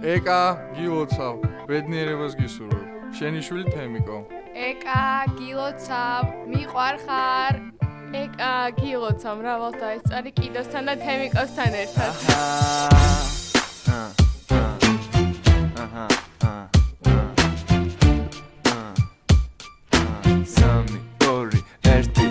ეკა, გილოცავ, ბედნიერებას გისურვებ. შენი შვილი თემიკო. ეკა, გილოცავ, მიყვარხარ. ეკა, გილოცავ, მრავალ დაესწარი კიდოსთან და თემიკოსთან ერთად. სამი, ორი, ერთი,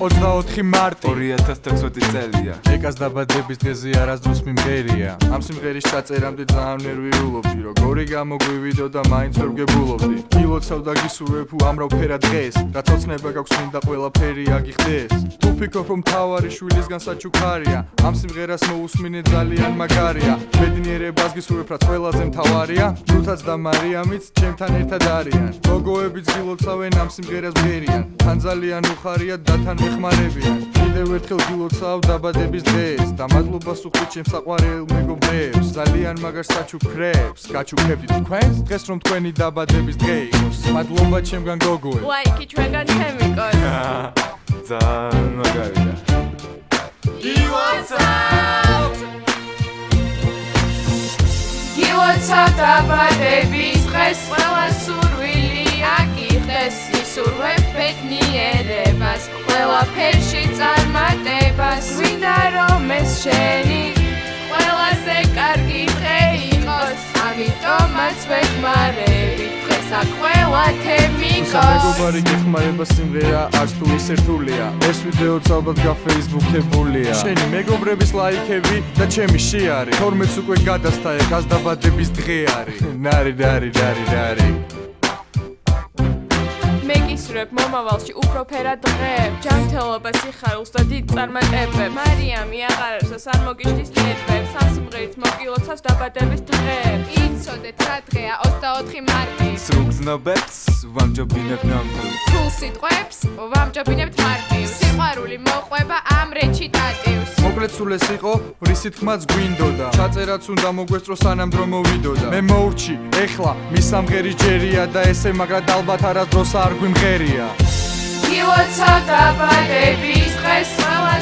24 მარტი 2016 წელია. ეკას დაბადების დღეზე არასდროს მიმღერია. ამ სიმღერის ჩაწერამდე ძალიან ნერვიულობდი, როგორი გამოგვივიდო და მაინც ვერ ვგებულობდი. გილოცავ და გისურვებ უამრავ ფერად დღეს, რაც ოცნება გაქვს მინდა ყველაფერი აგიხდეს. თუ ფიქრობ რომ თავარი შვილისგან საჩუქარია, ამ სიმღერას მოусმინე ძალიან მაგარია. ბედნიერებას გისურვებ რაც ყველაზე მთავარია, ნუთაც და მარიამიც ჩემთან ერთად არიან. გოგოებიც გილოცავენ ამ სიმღერას ბღერიან, თან ძალიან უხარია და თან მეხმარებიან. კიდევ ერთხელ გილოცავ დაბადების დღეს და მადლობას უხდით ჩემს საყვარელ მეგობრებს, ძალიან მაგარ საჩუქრებს. გაჩუქებდით თქვენს დღეს რომ თქვენი დაბადების დღე იყოს. მადლობა ჩემგან გოგოებს. ლაიკი ჩვენგან თემიკოს. ძალიან მაგარია. გილოცავ! გილოცავ დაბადების დღეს, ყველა სურვილი აკიხდეს, ისურვებ ბედნიერებას, ყველაფერში წარმატებას. გვინდა რომ ეს შენი ყველაზე კარგი დღე იყოს, ამიტომაც ვეხმარები დღესა ყველა თემიკოს. მეგობარი გეხმარება სიმღერა არც თუ ისე რთულია. ეს ვიდეოც ალბათ გაფეისბუქებულია. შენი მეგობრების ლაიქები და ჩემი შეარი. 12-ს უკვე გადასთა ეკას დაბადების დღე არის. ნარი ნარი ნარი ნარი. მეგისურვებ მომავალში უფრო ფერად დღეებს, ჯანმრთელობას, სიხარულს და დიდ წარმატებებს. მარიამი აღარსოს არ მოგიშლის ნერვებს, ამ სიმღერით მოგილოცავს დაბადების დღეებს. იცოდეთ რა დღეა 24 მარტი. სრულგზნობებს ვამჯობინებ ნამდვილს. სულ სიტყვებს ვამჯობინებთ მარტივს. სიყვარული მოყვება ამ რეჩიტატივს. მოკლედ სულ ეს იყო, რისი თქმაც გვინდოდა. ჩაწერაც უნდა მოგვესწრო სანამ დრო მოვიდოდა. მე მოურჩი, ეხლა მის სამღერის ჯერია და ესე მაგრად ალბათ არასდროს არ გვიმღერია. გილოცავ დაბადების დღეს, ყველა